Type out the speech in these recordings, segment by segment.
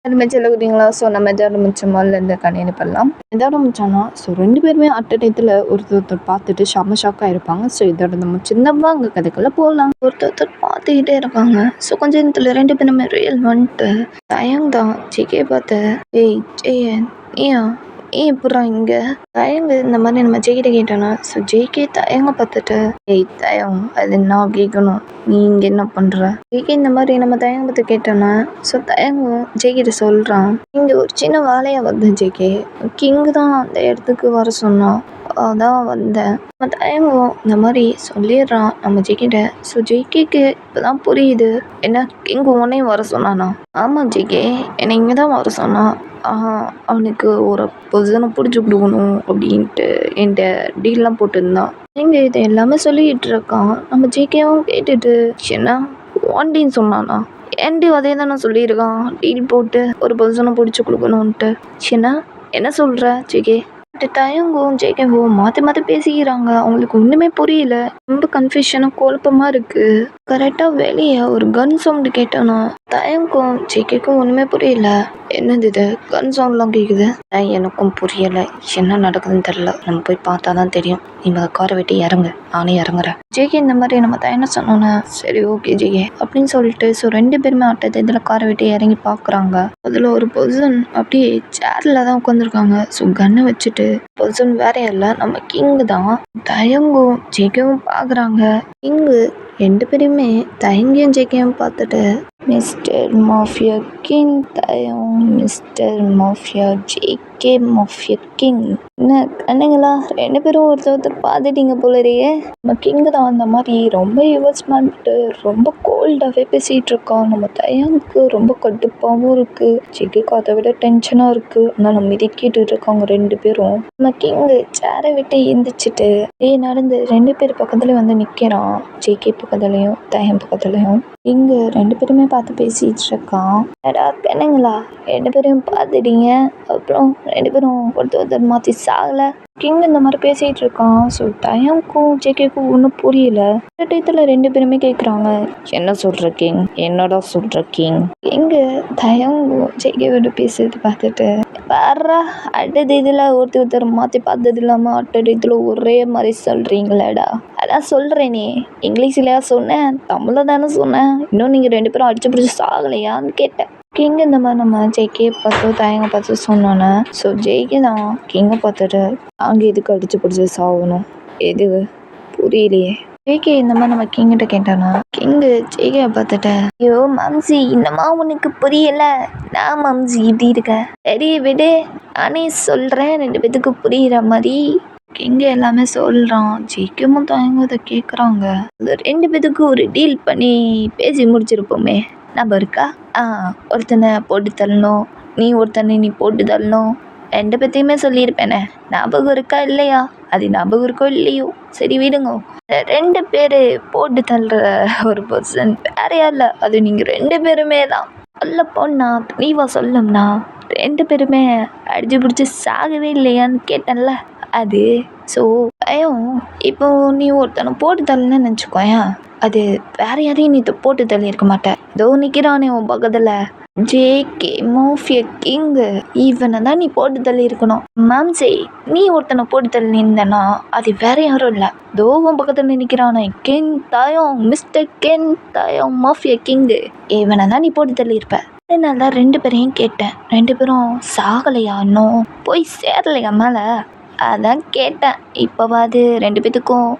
அதுமாரி சொல்லுறீங்களா? ஸோ நம்ம எதோட மிச்சமா இந்த கணினி பண்ணலாம். எதோட மிச்சம்னா ஸோ 2 பேருமே அட் அ டயத்தில் ஒருத்தர் பார்த்துட்டு செம்ம ஷாக்காக இருப்பாங்க. ஸோ இதோட நம்ம சின்னமாக அங்கே கதைக்குள்ளே போகலாம். ஒருத்தர் பார்த்துக்கிட்டே இருப்பாங்க. ஸோ கொஞ்ச நேரத்தில் 2 பேருமே ரியல் வந்துட்டு தயங்தான் ஜேகே பார்த்து, ஏய் ஜெயன் நீயா ஏன் எப்புட்றா இங்கே தயங்கு இந்த மாதிரி நம்ம ஜெய்கிட்ட கேட்டோன்னா ஸோ ஜேகே தயங்க பார்த்துட்டு, ஏய் தயம் அது நான் கேட்கணும், நீ இங்கே என்ன பண்ணுற? ஜேகே இந்த மாதிரி நம்ம தயங்க பார்த்து கேட்டோன்னா ஸோ தயங்கும் ஜேகிட்ட சொல்கிறான், இங்கே ஒரு சின்ன வேலையாக வந்தேன் ஜேகே, கிங்கு தான் அந்த இடத்துக்கு வர சொன்னான், அதான் வந்தேன். நம்ம தயங்கும் இந்த மாதிரி சொல்லிடுறான் நம்ம ஜேகிட்ட. ஸோ ஜேகேக்கு இப்போ தான் புரியுது, என்ன கிங்கு உன்னையும் வர சொன்னானா? ஆமாம் ஜேகே, என்னை இங்கே தான் வர சொன்னான். அவனுக்கு ஒரு பொசிஷனை பிடிச்சி கொடுக்கணும் அப்படின்ட்டு என்கிட்ட டீல்லாம் போட்டுருந்தான். எங்கே இதை எல்லாமே சொல்லிக்கிட்டு இருக்கான். நம்ம ஜேகேவும் கேட்டுட்டு, என்ன வாண்டின்னு சொன்னானா? ஏன்டி அதே தானே சொல்லியிருக்கான், டீல் போட்டு ஒரு பொசிஷனை பிடிச்சி கொடுக்கணுன்ட்டு. என்ன சொல்கிற ஜேகே? தயங்கும் ஜேகேவும் மாற்றி மாற்றி பேசிக்கிறாங்க. அவங்களுக்கு ஒன்றுமே புரியல. ரொம்ப கன்ஃபியூஷனாக குழப்பமாக இருக்குது. கரெக்டாக வெளியே ஒரு கன் சவுண்டு கேட்டோன்னா தயங்கும் ஜேகேக்கும் ஒன்றுமே புரியல. என்னது இது கன் சவுண்ட்லாம் கேட்குது? எனக்கும் புரியலை, என்ன நடக்குதுன்னு தெரில. நம்ம போய் பார்த்தா தான் தெரியும். நீங்கள் காரை விட்டு இறங்கு, நானே இறங்குறேன். ஜேகே இந்த மாதிரி நம்ம தயங்க சொன்னோன்னே சரி ஓகே ஜேகே அப்படின்னு சொல்லிட்டு ஸோ 2 பேருமே அட்டை இதில் காரை விட்டு இறங்கி பார்க்குறாங்க. அதில் ஒரு பர்சன் அப்படியே சேரில் தான் உட்காந்துருக்காங்க. ஸோ கன்னை வச்சுட்டு பர்சன் வேற இல்லை, நம்ம கிங்கு தான். தயங்கும் ஜேகேவும் பார்க்குறாங்க. கிங்கு 2 பேருமே தயங்கியும் ஜேகேவும் பார்த்துட்டு, mister mafia king Taehyung, mister mafia JK mafia king. என்ன கண்ணுங்களா 2 பேரும் ஒருத்தர் பார்த்துட்டீங்க போலரையே. நம்ம கிங்கு தான் அந்த மாதிரி ரொம்ப இன்வெஸ்ட்மெண்ட்டு ரொம்ப கோல்டாகவே பேசிகிட்டு இருக்கோம். நம்ம தயங்குக்கு ரொம்ப கடுப்பாகவும் இருக்குது. ஜேகேக்கு அதை விட டென்ஷனாக இருக்குது. ஆனால் நம்ம இதை கேட்டுட்டு இருக்காங்க 2 பேரும். நம்ம கிங்கு சேரை விட்டு எந்திரிச்சிட்டு நடந்து 2 பேர் பக்கத்துலேயும் வந்து நிற்கிறான். ஜேகே பக்கத்துலேயும் தயம் பக்கத்துலேயும். இங்கே 2 பேருமே பார்த்து பேசிகிட்டு இருக்கான். ஏடா பெண்ணுங்களா 2 பேரையும் பார்த்துட்டீங்க, அப்புறம் 2 பேரும் ஒருத்தர் மாற்றி சாகலை. கிங் இந்த மாதிரி பேசிகிட்டு இருக்கான். ஸோ தயம்க்கும் ஜேகேக்கும் ஒன்றும் புரியல. இந்த டயத்தில் 2 பேருமே கேட்குறாங்க, என்ன சொல்கிற கிங், என்னடா சொல்கிற கிங்? எங்கே தயங்கும் ஜேகேவோட பேசுறது பார்த்துட்டு, வேறா அடுத்த இதில் ஒருத்தர் மாற்றி பார்த்தது இல்லாமல் அடுத்த இதில் ஒரே மாதிரி சொல்கிறீங்களேடா. அதான் சொல்கிறேனே, இங்கிலீஷ்லையா சொன்னேன், தமிழில் தானே சொன்னேன், இன்னும் நீங்கள் 2 பேரும் அடிச்சு பிடிச்சி சாகலையான்னு கேட்டேன். கிங் இந்த மாதிரி நம்ம ஜேகே பார்த்து தயங்க பார்த்து சொன்னோன்னே ஸோ ஜேகே தான் கிங்கை பார்த்துட்டு, நாங்கள் எதுக்கு அடிச்சு பிடிச்சி சாகணும், எது புரியலையே. ஜேகே இந்த மாதிரி நம்ம கிங்கிட்ட கேட்டோன்னா கிங்கு ஜேகேவை பார்த்துட்டு, ஐயோ மம்சி இன்னமா உனக்கு புரியலை, நான் மம்சி இப்படி இருக்க, சரி விடு நானே சொல்கிறேன் 2 பேத்துக்கு புரிகிற மாதிரி. கிங்கு எல்லாமே சொல்கிறான். ஜேகேவும் தயங்கதை கேட்குறாங்க. அது 2 பேத்துக்கு ஒரு டீல் பண்ணி பேசி முடிச்சிருப்போமே, ஞாபகம் இருக்கா? ஒருத்தனை போட்டு தள்ளணும், நீ போட்டு தள்ளணும், 2 பேத்தையுமே சொல்லியிருப்பேனே, ஞாபகம் இருக்கா இல்லையா? அது ஞாபகம் இருக்கோ இல்லையோ, சரி விடுங்க. 2 பேர் போட்டு தள்ளுற ஒரு பர்சன் வேற யாரில்ல, அது நீங்கள் 2 பேருமே தான். சொல்ல போனால் தெளிவாக சொல்லணும்னா 2 பேருமே அடிச்சு பிடிச்சி சாகவே இல்லையான்னு கேட்டேன்ல அது. ஸோ பயம் இப்போ நீ ஒருத்தனை போட்டு தள்ளணுன்னு நினச்சிக்கோயேன், அது வேற யாரையும் நீ போட்டு தள்ளி இருக்க மாட்டேன். இதோ நிற்கிறானே உன் பக்கத்தில் ஜேகே மாஃபியா கிங்கு, இவனை தான் நீ போட்டு தள்ளி இருக்கணும். மாம்சே நீ ஒருத்தனை போட்டு தள்ளி இருந்தனா அது வேற யாரும் இல்லை, இதோ உன் பக்கத்தில் நிற்கிறானே Kim Taehyung, mister Kim Taehyung mafia king, இவனை தான் நீ போட்டு தள்ளி இருப்ப. அதனால தான் 2 பேரையும் கேட்டேன். 2 பேரும் சாகலையா, இன்னும் போய் சேரலையா மேலே, அதான் கேட்டேன். இப்போவாது 2 பேத்துக்கும்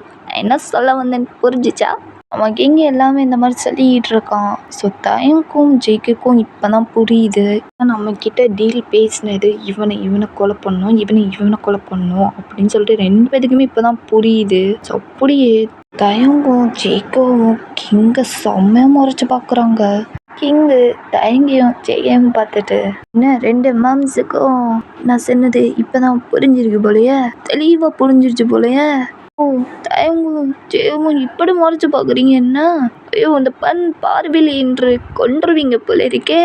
என்ன சொல்ல வந்தேன்னு புரிஞ்சிச்சா? அவன் கிங் எல்லாமே இந்த மாதிரி சொல்லிக்கிட்டு இருக்கான். ஸோ தயங்கும் ஜேகேக்கும் இப்போ தான் புரியுது, நம்மக்கிட்ட டீல் பேசினது இவனை கொலை பண்ணணும், இவனை கொலை பண்ணணும் அப்படின்னு சொல்லிட்டு 2 பேத்துக்குமே இப்போ தான் புரியுது. ஸோ அப்படியே தயங்கும் ஜேகேவும் கிங்கை செம்மையாக முறைச்சி பார்க்குறாங்க. கிங்கு தயங்கியும் ஜேகேவும் பார்த்துட்டு, என்ன 2 மாம்ஸுக்கும் நான் சொன்னது இப்போ தான் புரிஞ்சிருக்கு போலையே, தெளிவாக புரிஞ்சிருச்சு போலையே. தயங்கும் ஜேகவும் இப்படி முறைச்சி பார்க்குறீங்க என்ன? ஐயோ இந்த பார்வையில் என்று கொன்றுவீங்க போல இருக்கே.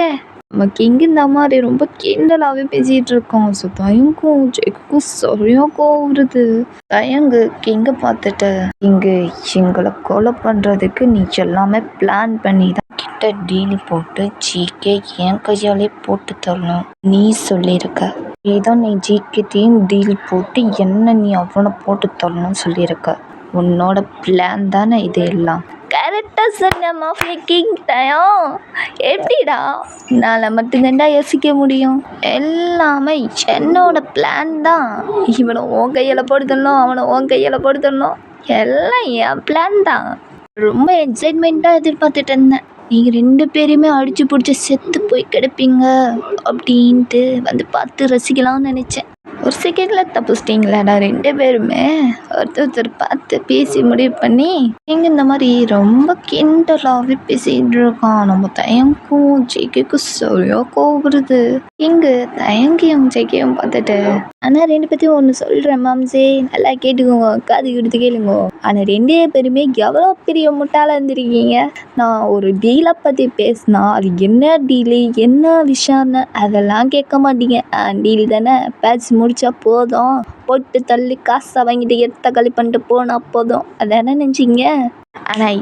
நம்ம கிங் இந்த மாதிரி ரொம்ப கிண்டலாகவே பேசிகிட்டு இருக்கோம். ஸோ தயங்கும் ஜெய்க்கும் சரியாக கோவம் வருது. தயங்கு கிங்கை பார்த்துட்டு, இங்கே எங்களை கொலை பண்ணுறதுக்கு நீ எல்லாமே பிளான் பண்ணி தான் கிட்ட டீல் போட்டு ஜிகே என் கையாலே போட்டு தரணும் நீ சொல்லியிருக்க. இதான் நீ ஜிகிட்டையும் டீல் போட்டு என்ன நீ அவனை போட்டு தரணும்னு சொல்லியிருக்க. உன்னோட பிளான் தானே இது எல்லாம். கரெக்டாக சொன்ன மாஃபியா கிங் டயம். எப்படிடா என்னால் மட்டும்தான்டா யோசிக்க முடியும். எல்லாமே என்னோட பிளான் தான். இவனை உன் கையில் போடுதணும், அவனை உன் கையில் போடுதணும், எல்லாம் என் பிளான் தான். ரொம்ப எக்ஸைட்மெண்ட்டாக எதிர்பார்த்துட்டு இருந்தேன். நீங்கள் 2 பேருமே அடித்து பிடிச்சி செத்து போய் கிடப்பீங்க அப்படின்ட்டு வந்து பார்த்து ரசிக்கலாம்னு நினச்சேன். ஒரு செகண்டில் தப்பிச்சிட்டிங்களாடா 2 பேருமே. ஒருத்தர் பார்த்து பேசி முடிவு பண்ணி இங்கே இந்த மாதிரி ரொம்ப கிண்டலாகவே பேசிகிட்டு இருக்கான். நம்ம தயங்கும் ஜெய்க்கும் சரியாக கோவப்படுது. இங்கே தயங்கியும் ஜெய்க்கையும் பார்த்துட்டு, ஆனால் 2 பேர்த்தையும் ஒன்று சொல்கிறேன் மாம்சே, நல்லா கேட்டுக்கோங்க, காது கொடுத்து கேளுங்க. ஆனால் 2 பேருமே எவ்வளோ பெரிய முட்டாளாக இருந்திருக்கீங்க. நான் ஒரு டீலை பற்றி பேசினா அது என்ன டீலு என்ன விஷயம்னு அதெல்லாம் கேட்க மாட்டீங்க. டீல் தானே, பேட்ச் முடிச்சா போதும், போட்டு தள்ளி காசை வாங்கிட்டு எடுத்த களி பண்ணிட்டு போனால் போதும், அதானே நினச்சிங்க. ஆனால்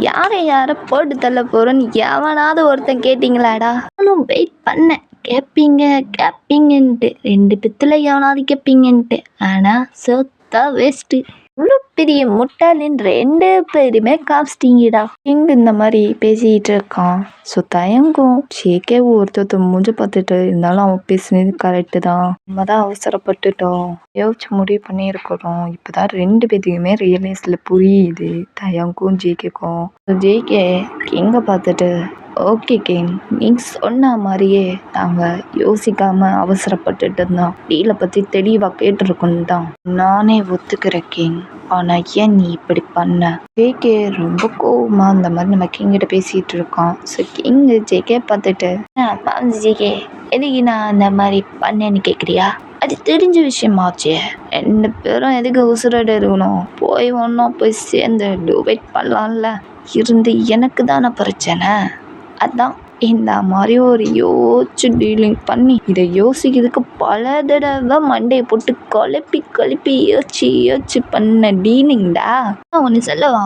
யாரை போட்டு தள்ள போகிறோன்னு எவனாவது ஒருத்தன் கேட்டிங்களாடா? நானும் வெயிட் பண்ணேன், கேட்பீங்கன்ட்டு 2 பேத்துல எவனாவது கேட்பீங்கன்ட்டு. ஆனால் சொத்தா வேஸ்ட்டு. இவ்வளோ பெரிய முட்டாளின்னு 2 பேருமே காமிச்சிட்டிங்கடா. இங்கே இந்த மாதிரி பேசிகிட்டு இருக்கான். ஸோ தயங்கும் ஜேகே ஒருத்தர் மூஞ்சி பார்த்துட்டு, இருந்தாலும் அவன் பேசுனது கரெக்டு தான், நம்ம தான் அவசரப்பட்டுட்டோம், யோசிச்சு முடிவு பண்ணியிருக்கிறோம். இப்போ தான் 2 பேத்துக்குமே ரியலைஸில் புரியுது, தயங்கும் ஜேகேக்கும். ஜேகே கிங்கை பார்த்துட்டு, ஓகே கிங், நீங்கள் சொன்ன மாதிரியே நாங்கள் யோசிக்காமல் அவசரப்பட்டுட்டு இருந்தோம், டீலை பற்றி தெளிவாக கேட்டிருக்கோன்னு தான் நானே ஒத்துக்கிறேன் கிங். ஆனால் ஏன் நீ இப்படி பண்ண? ஜேகே ரொம்ப கோவமாக இந்த மாதிரி நம்ம கிங்கிட்ட பேசிகிட்டு இருக்கோம். ஸோ கிங்கு ஜேகே பார்த்துட்டு, ஜேகே எதுக்கு நான் அந்த மாதிரி பண்ணேன்னு கேட்குறியா? அது தெரிஞ்ச விஷயமாச்சே. 2 பேரும் எதுக்கு உசுரோடு இருக்கணும்? போய் ஒன்றா போய் சேர்ந்து டிவைட் பண்ணலாம்ல. இருந்து எனக்கு தானே பிரச்சனை. அதான் இந்த மாதிரி ஒரு யோசிச்சு டீலிங் பண்ணி இதை யோசிக்கிறதுக்கு பல தடவை மண்டையை போட்டு குழப்பி யோசிச்சு பண்ண டீலிங்டா. ஒன்று சொல்லவா,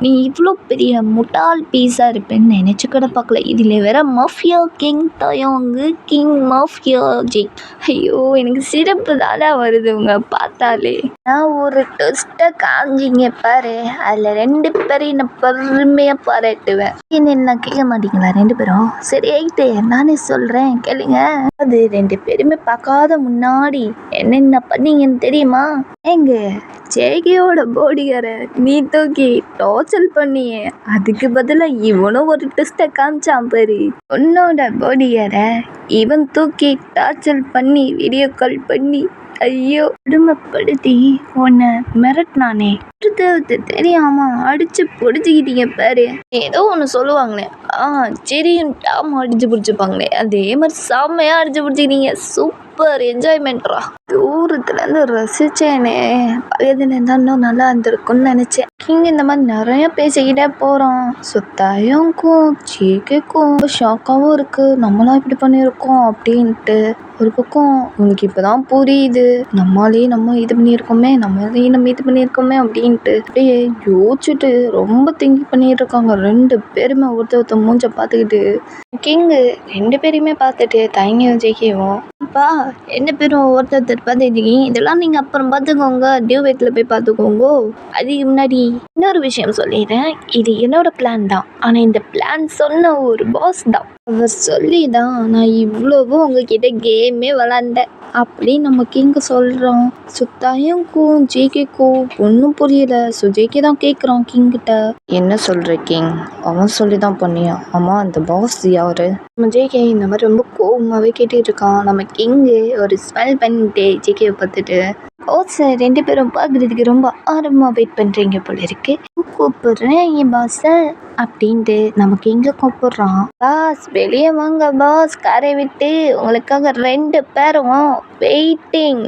நீ இவ்வளோ பெரிய முட்டாள் பீஸாக இருப்பேன்னு நினச்சி கூட பார்க்கல. இதில் வேற mafia king Taehyung king mafia ஜெய். ஐயோ எனக்கு சிறப்பு தானே வருது உங்க பார்த்தாலே. நான் ஒரு டெஸ்ட்டை காமிச்சிங்க பாரு, அதில் 2 பேரையும் நான் பெருமையாக பாராட்டுவேன். என்ன கேட்க மாட்டீங்களா 2 பேரும்? சரி ஆயிட்டு, நானே சொல்கிறேன் கேளுங்க. அது 2 பேருமே பார்க்காத முன்னாடி என்னென்ன பண்ணீங்கன்னு தெரியுமா? எங்க ஜேகேயோட போடிகாரை நீ தூக்கி டார்ச்சர் பண்ணியே, அதுக்கு பதிலாக இவனும் ஒரு டெஸ்ட்டை காமிச்சான் பாரு. உன்னோட போடிகாரை இவன் தூக்கி டார்ச்சர் பண்ணி வீடியோ கால் பண்ணி ஐயோ குடும்பப்படுத்தி உன்னை மிரட்டினானே, தெரியாம அடிச்சு பிடிச்சிக்கிட்டீங்க பாரு. ஏதோ ஒன்று சொல்லுவாங்களே, சரியும் டாம அடிச்சு பிடிச்சிப்பாங்களே, அதே மாதிரி செம்மையா அடிச்சு பிடிச்சிக்கிட்டீங்க. சூப்பர் என்ஜாய்மெண்ட்ரா. தூரத்துலேருந்து ரசிச்சேனே, பழையதுல இருந்தா இன்னும் நல்லா இருந்திருக்கும்னு நினச்சேன். கிங் இந்த மாதிரி நிறைய பேசிக்கிட்டே போகிறான். ஸோ தயங்கும் ஜேகேக்கும் ஷாக்காகவும் இருக்குது, நம்மளாம் இப்படி பண்ணியிருக்கோம் அப்படின்ட்டு. ஒரு பக்கம் உங்களுக்கு இப்போ தான் புரியுது, நம்ம இது பண்ணியிருக்கோமே, நம்ம இது பண்ணியிருக்கோமே அப்படின்ட்டு அப்படியே யோசிச்சுட்டு ரொம்ப திங்க் பண்ணிட்டு இருக்காங்க 2 பேருமே. ஒருத்தர் மூஞ்ச பார்த்துக்கிட்டு கிங்கு 2 பேரையுமே பார்த்துட்டு தயங்கியும் ஜெயிக்கவும், அப்பா 2 பேரும் ஒருத்தர் பார்த்துக்கிட்டீங்க, இதெல்லாம் நீங்கள் அப்புறம் பார்த்துக்கோங்க, டியூவேட்டில் போய் பார்த்துக்கோங்க. அதுக்கு முன்னாடி இன்னொரு விஷயம் சொல்லிடுறேன், இது என்னோட பிளான் தான். ஆனால் இந்த பிளான் சொன்ன ஒரு பாஸ் தான், அவர் சொல்லி தான் நான் இவ்வளவோ உங்ககிட்ட கேமே விளாண்டேன் அப்படின்னு நம்ம கிங்க சொல்கிறோம். ஸோ தயங்கும் ஜேகேக்கும் ஒன்றும் புரியல. ஸோ ஜேகே தான் கேட்குறான் கிங்கிட்ட, என்ன சொல்கிற கிங்? அவன் சொல்லி தான் பண்ணியா? ஆமாம், அந்த பாஸ் யாரு? நம்ம ஜேகே இந்த மாதிரி ரொம்ப கோபமாகவே கேட்டுட்டு இருக்கான். நம்ம கிங்கு ஒரு ஸ்மெல் பண்ணிட்டு ஜேகேவை பார்த்துட்டு, ஓ சார் 2 பேரும் பார்க்குறதுக்கு ரொம்ப ஆர்வமாக வெயிட் பண்ணுறீங்க போல இருக்கு, கூப்பிடுறேன் என் பாஸை அப்படின்ட்டு நமக்கு எங்கே கூப்பிடுறான். பாஸ் வெளியே வாங்க பாஸ், காரை விட்டு உங்களுக்காக 2 பேரும் வெயிட்டிங்.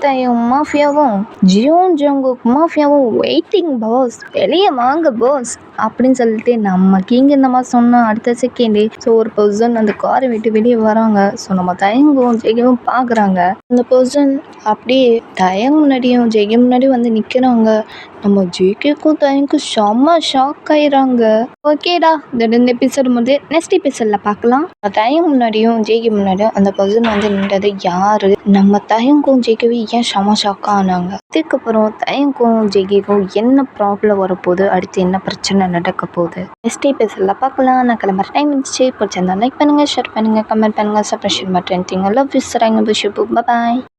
தையும் மாஃபியாவும் ஜியோன் ஜங்குக் மாஃபியாவும் வெயிட்டிங் பாஸ், வெளியே வாங்க பாஸ் அப்படின்னு சொல்லிட்டு நம்ம கிங் இந்த மாதிரி சொன்னால் அடுத்த செகண்டே ஸோ ஒரு பர்சன் அந்த காரை விட்டு வெளியே வராங்க. ஸோ நம்ம தயங்கும் ஜெய்கவும் பார்க்குறாங்க. அந்த பர்சன் அப்படியே தயங்க முன்னாடியும் ஜெய்க முன்னாடியும் வந்து நிற்கிறாங்க. நம்ம ஜேகேக்கும் தயங்கும் செம்ம ஷாக் ஆயிடுறாங்க. ஓகேடா, இந்த எபிசோடு வந்து நெக்ஸ்ட் எபிசோடில் பார்க்கலாம். தயங்க முன்னாடியும் ஜேகே முன்னாடியும் அந்த பர்சன் வந்து நின்றது யாரு? நம்ம தயங்கும் ஜேகேவும் ஏன் செம்ம ஷாக் ஆனாங்க? இதுக்கப்புறம் தயங்கும் ஜேகேக்கும் என்ன ப்ராப்ளம் வரப்போகுது, அடுத்து என்ன பிரச்சனை நடக்க போகுது நெக்ஸ்ட் எபிசோடில் பார்க்கலாம். நான் கிளம்புற டைம் இருந்துச்சு. பிடிச்சிருந்தா லைக் பண்ணுங்கள், ஷேர் பண்ணுங்கள், கமெண்ட் பண்ணுங்கள், சப்ஸ்கிரைப் பண்ணுங்கள். Love you sir, bye.